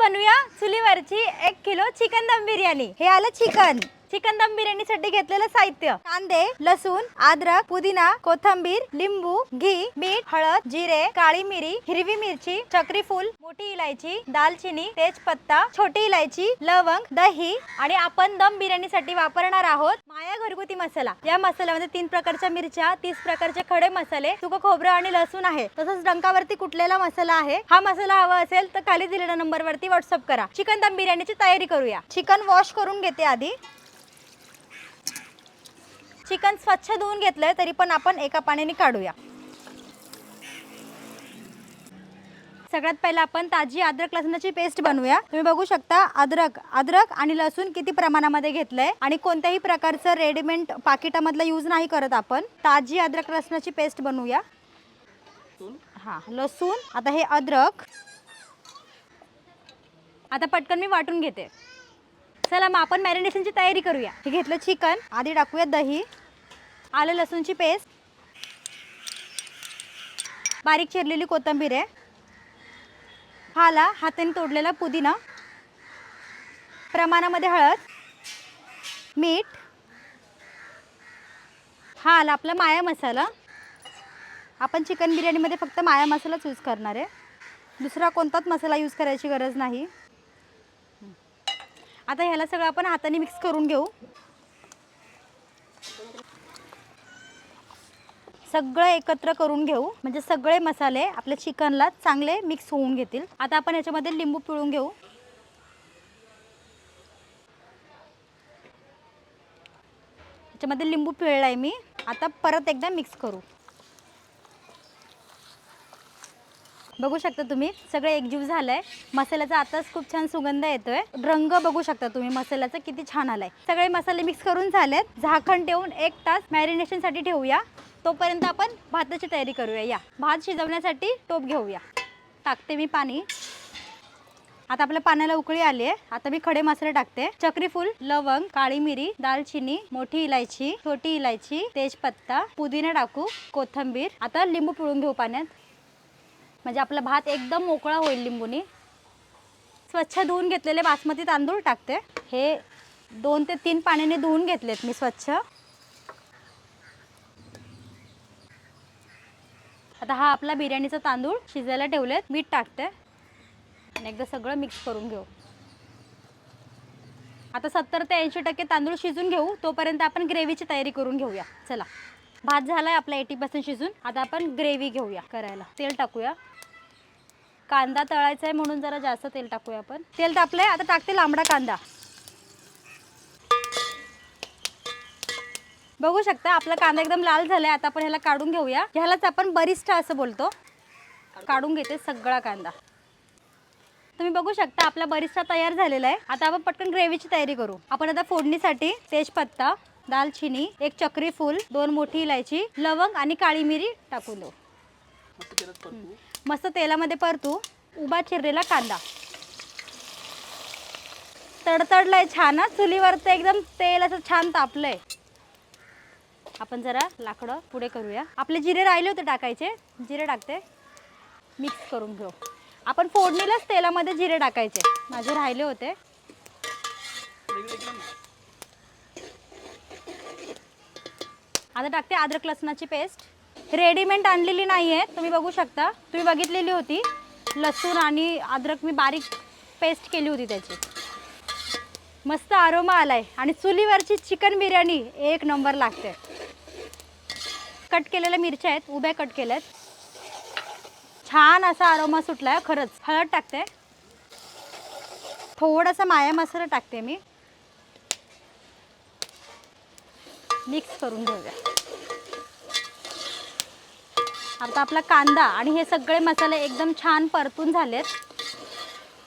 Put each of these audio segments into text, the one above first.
बनवूया चुलीवरची 1 kilo chicken दम बिर्याणी। हे आलं चिकन दम बिर्याणीसाठी घेतलेलं साहित्य: कांदे, लसूण, अद्रक, पुदिना, कोथिंबीर, लिंबू, घी, मीठ, हळद, जिरे, काळी मिरी, हिरवी मिरची, चक्री फूल, मोठी इलायची, दालचिनी, तेजपत्ता, छोटी इलायची, लवंग, दही आणि आपण दम बिर्याणीसाठी वापरणार आहोत माया घरगुती मसाला। या मसाल्यामध्ये 3 प्रकारच्या मिरच्या, 30 प्रकारचे खडे मसाले, सुकं खोबरं आणि लसूण आहे। तसंच डंकावरती कुटलेला मसाला आहे। हा मसाला हवा असेल तर खाली दिलेल्या नंबरवरती व्हॉट्सअप करा। चिकन दम बिर्याणीची तयारी करूया। चिकन वॉश करून घेते आधी। चिकन स्वच्छ धुवून घेतलंय, तरी पण आपण एका पाण्याने काढूया। सगळ्यात पहिला आपण ताजी अद्रक लसणाची पेस्ट बनवूया। तुम्ही बघू शकता अद्रक आणि लसूण किती प्रमाणामध्ये घेतलंय आणि कोणत्याही प्रकारचं रेडीमेड पाकिटामधला यूज नाही करत आपण। ताजी अद्रक लसणाची पेस्ट बनवूया। हा लसूण, आता हे अद्रक, आता पटकन मी वाटून घेते। चला मग आपण मॅरिनेशनची तयारी करूया। हे घेतलं चिकन, आधी टाकूया दही, आलं लसूणची पेस्ट, बारीक चिरलेली कोथिंबीर आहे, हाताने तोडलेला पुदिना, प्रमाणामध्ये हळद, मीठ, हा आला आपला माया मसाला। आपण चिकन बिर्याणीमध्ये फक्त माया मसालाच यूज करणार आहे, दुसरा कोणताच मसाला यूज करायची गरज नाही। आता ह्याला सगळं आपण हाताने मिक्स करून घेऊ। सगळं एकत्र करून घेऊ, म्हणजे सगळे मसाले आपल्या चिकनला चांगले मिक्स होऊन घेतील। आता आपण याच्यामध्ये लिंबू पिळून घेऊ। याच्यामध्ये लिंबू पिळलाय मी। आता परत एकदा मिक्स करू। बघू शकता तुम्ही सगळे एकजीव झालंय। मसाल्याचा आताच खूप छान सुगंध येतोय। रंग बघू शकता तुम्ही मसाल्याचा किती छान आलाय। सगळे मसाले मिक्स करून झालेत। झाकण ठेवून 1 तास मॅरिनेशन साठी ठेवूया। तोपर्यंत आपण भाताची तयारी करूया। या भात शिजवण्यासाठी टोप घेऊया। टाकते मी पाणी। आता आपल्या पाण्याला उकळी आली आहे। आता मी खडे मसाले टाकते: चक्री फूल, लवंग, काळी मिरी, दालचिनी, मोठी इलायची, छोटी इलायची, तेजपत्ता, पुदिना टाकू, कोथिंबीर। आता लिंबू पिळून घेऊ पाण्यात, म्हणजे आपला भात एकदम मोकळा होईल लिंबूनी। स्वच्छ धुवून घेतलेले बासमती तांदूळ टाकते। हे 2 ते 3 पाण्याने धुवून घेतलेत मी स्वच्छ। आता हा आपला बिर्याणीचा तांदूळ शिजायला ठेवलेत। मीठ टाकते आणि एकदा सगळं मिक्स करून घेऊ। आता 70 ते 80% तांदूळ शिजून घेऊ। तोपर्यंत आपण ग्रेव्हीची तयारी करून घेऊया। चला, भात झालाय आपला 80% शिजून। आता आपण ग्रेव्ही घेऊया करायला। तेल टाकूया। कांदा तळायचा आहे म्हणून जरा जास्त तेल टाकूया आपण। तेल तापलंय, आता टाकते लांबडा कांदा। बघू शकता आपला कांदा एकदम लाल झालाय। आता आपण ह्याला काढून घेऊया। ह्यालाच आपण बरिस्टा असं बोलतो। काढून घेते सगळा कांदा। तुम्ही बघू शकता आपला बरिस्टा तयार झालेला आहे। आता आपण पटकन ग्रेव्हीची तयारी करू। आपण आता फोडणीसाठी तेजपत्ता, दालचिनी, 1 चक्री फूल, 2 मोठी इलायची, लवंग आणि काळी मिरी टाकून देऊ। मस्त तेलामध्ये परतू। उभा चिरलेला कांदा तडतडलाय छान। चुलीवरचं एकदम तेल असं छान तापलंय। आपण जरा लाकडं पुढे करूया। आपले जिरे राहिले होते टाकायचे, जिरे टाकते। मिक्स करून घेऊ। आपण फोडणीलाच तेलामध्ये जिरे टाकायचे, माझे राहिले होते। आता टाकते अद्रक लसणाची पेस्ट। रेडीमेड आणलेली नाहीये, तुम्ही बघू शकता। तुम्ही बघितलेली होती लसूण आणि अद्रक मी बारीक पेस्ट केली होती त्याची। मस्त अरोमा आलाय आणि चुलीवरची चिकन बिर्याणी 1 नंबर लागते। कट केलेल्या मिरच्या आहेत, उभ्या कट केल्यात। छान असा अरोमा सुटलाय खरंच। हळद टाकते, थोडासा माया मसाला टाकते मी। मिक्स करून घेऊया। आता आपला कांदा आणि हे सगळे मसाले एकदम छान परतून झालेत।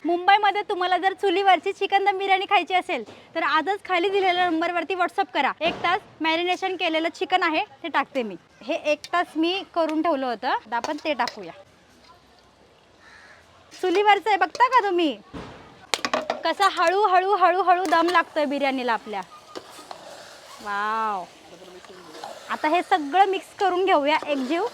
मुंबईमध्ये तुम्हाला जर चुलीवरची चिकन दम बिर्याणी खायची असेल तर आजच खाली दिलेल्या नंबरवरती व्हॉट्सअप करा। 1 तास मॅरिनेशन केलेलं चिकन आहे ते टाकते मी। हे 1 तास मी करून ठेवलं होतं। आता आपण ते टाकूया। चुलीवरचं आहे बघता का तुम्ही कसा हळूहळू हळूहळू दम लागतोय बिर्याणीला आपल्या। वाव, आता हे सगळं मिक्स करून घेऊया एकजीव।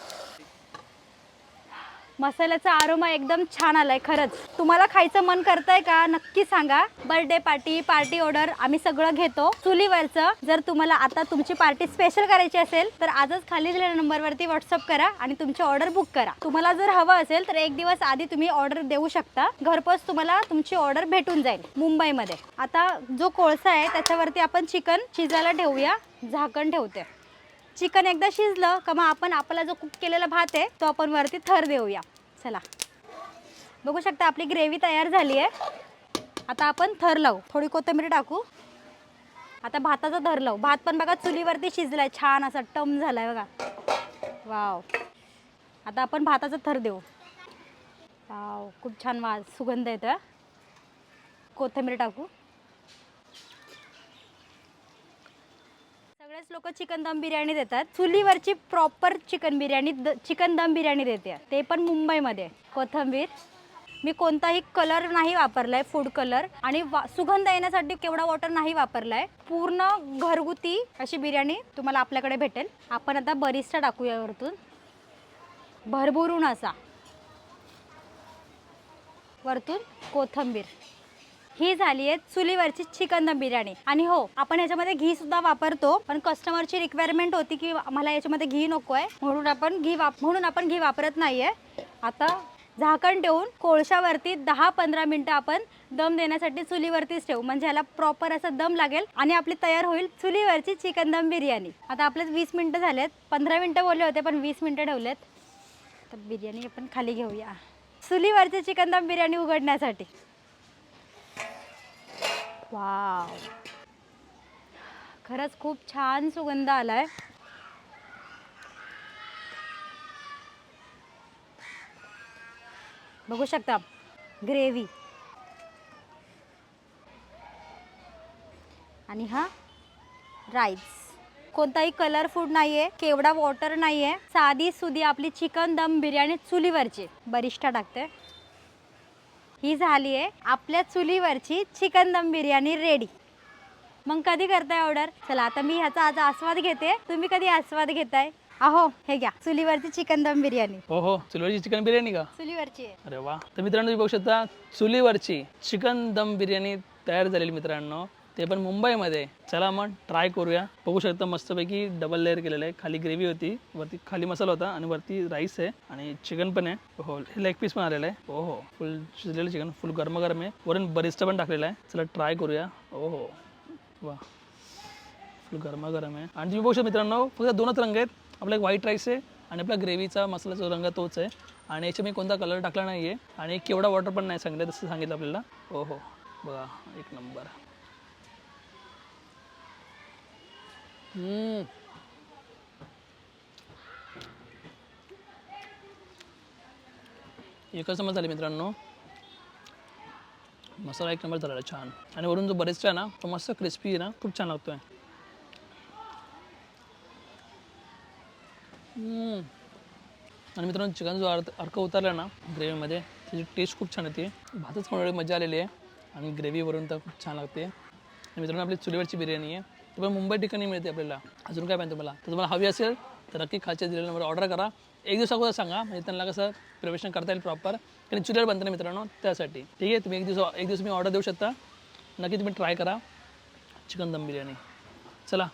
मसाल्याचा आरोमा एकदम छान आलाय खरंच. तुम्हाला खायचं मन करतंय का नक्की सांगा. बर्थडे पार्टी, पार्टी ऑर्डर आम्ही सगळं घेतो चुलीवरचं. जर तुम्हाला आता तुमची पार्टी स्पेशल करायची असेल तर आजच खाली दिलेल्या नंबरवरती व्हॉट्सअप करा आणि तुमची ऑर्डर बुक करा. तुम्हाला जर हवं असेल तर एक दिवस आधी तुम्ही ऑर्डर देऊ शकता. घरपोच तुम्हाला तुमची ऑर्डर भेटून जाईल मुंबईमध्ये. आता जो कोळसा आहे त्याच्यावरती आपण चिकन शिजायला ठेवूया. झाकण ठेवते. चिकन एकदा शिजलं का मग आपण आपला जो कुक केलेला भात आहे तो आपण वरती थर देऊया. चला बघू शकता आपली ग्रेव्ही तयार झाली आहे. आता आपण थर लावू. थोडी कोथिंबीर टाकू. आता भाताचा थर लावू. भात पण बघा चुलीवरती शिजलाय छान असा टम झालाय बघा. वाव. आता आपण भाताचा थर देऊ. वाव खूप छान वास सुगंध येतोय. कोथिंबीर टाकू. सगळेच लोक चिकन दम बिर्याणी देतात. चुलीवरची प्रॉपर चिकन बिर्याणी चिकन दम बिर्याणी देते ते पण मुंबईमध्ये. कोथिंबीर मी कोणताही कलर नाही वापरलाय फूड कलर आणि सुगंध येण्यासाठी केवढा वॉटर नाही वापरलाय. पूर्ण घरगुती अशी बिर्याणी तुम्हाला आपल्याकडे भेटेल. आपण आता बरिस्ता टाकूया वरतून भरभरून असा. वरतून कोथिंबीर. ही झाली आहे चुलीवरची चिकन दम बिर्याणी. आणि हो आपण याच्यामध्ये घी सुद्धा वापरतो पण कस्टमरची रिक्वायरमेंट होती की मला याच्यामध्ये घी नको आहे म्हणून आपण घी वापरत नाहीये. आता झाकण ठेवून कोळशावरती 10-15 मिनिटं आपण दम देण्यासाठी चुलीवरतीच ठेवू म्हणजे ह्याला प्रॉपर असा दम लागेल आणि आपली तयार होईल चुलीवरची चिकन दम बिर्याणी. आता आपले 20 मिनिटं झालेत. 15 मिनिटं बोलले होते पण 20 मिनिटं ठेवलेत. तर बिर्याणी आपण खाली घेऊया चुलीवरची चिकन दम बिर्याणी उघडण्यासाठी. वाव खरंच खूप छान सुगंध आलाय. बघू शकता ग्रेव्ही आणि हा राईस. कोणताही कलर फूड नाहीये केवढा वॉटर नाहीये. साधी सुधी आपली चिकन दम बिर्याणी चुलीवरची. बरिस्ता टाकते. ही झाली आहे आपल्या चुलीवरची चिकन दम बिर्याणी रेडी. मग कधी करताय ऑर्डर? चला आता मी ह्याचा आज आस्वाद घेते. तुम्ही कधी आस्वाद घेताय? अहो हे घ्या चुलीवरची चिकन दम बिर्याणी. हो चुलीवरची चिकन बिर्याणी का? चुलीवरची आहे. अरे वा. तर मित्रांनो तुम्ही बघू शकता चुलीवरची चिकन दम बिर्याणी तयार झालेली मित्रांनो. ते पण मुंबईमध्ये. चला मग ट्राय करूया. बघू शकता मस्तपैकी डबल लेअर केलेलं आहे. खाली ग्रेव्ही होती वरती खाली मसाला होता आणि वरती राईस आहे आणि चिकन पण आहे. हो लेग पीस पण आलेला आहे. हो फुल शिजलेलं चिकन फुल गरम गरम आहे. वरून बरिस्ता पण टाकलेला आहे. चला ट्राय करूया. हो वा फुल गरमागरम आहे. आणि तुम्ही बघू शकता मित्रांनो फक्त दोनच रंग आहेत. आपला एक व्हाईट राईस आहे आणि आपला ग्रेव्हीचा मसाल्याचा रंग तोच आहे आणि याच्या मी कोणता कलर टाकला नाही आहे आणि केवढा वॉटर पण नाही सांगितलं तसं सांगितलं आपल्याला. हो बघा एक नंबर. एकच समज झाली मित्रांनो. मसाला एक नंबर झालेला छान आणि वरून जो बरिस्ता आहे ना तो मस्त क्रिस्पी आहे ना खूप छान लागतोय. आणि मित्रांनो चिकन जो अर्क उतरला ना ग्रेव्हीमध्ये त्याची टेस्ट खूप छान येते. भातच खाण्याची मजा आलेली आहे आणि ग्रेव्हीवरून तर खूप छान लागते. आणि मित्रांनो आपली चुलीवरची बिर्याणी आहे. ती पण मुंबई ठिकाणी मिळते आपल्याला. अजून काय पाहिजे तुम्हाला? तर तुम्हाला हवी असेल तर नक्की खालच्या दिलेल्या नंबर ऑर्डर करा. एक दिवस अगोदर सांगा म्हणजे त्यांना कसं प्रिपरेशन करता येईल प्रॉपर. कारण चुलीवर बनतं ना मित्रांनो त्यासाठी. ठीक आहे तुम्ही एक दिवस तुम्ही ऑर्डर देऊ शकता. नक्की तुम्ही ट्राय करा चिकन दम बिर्याणी. चला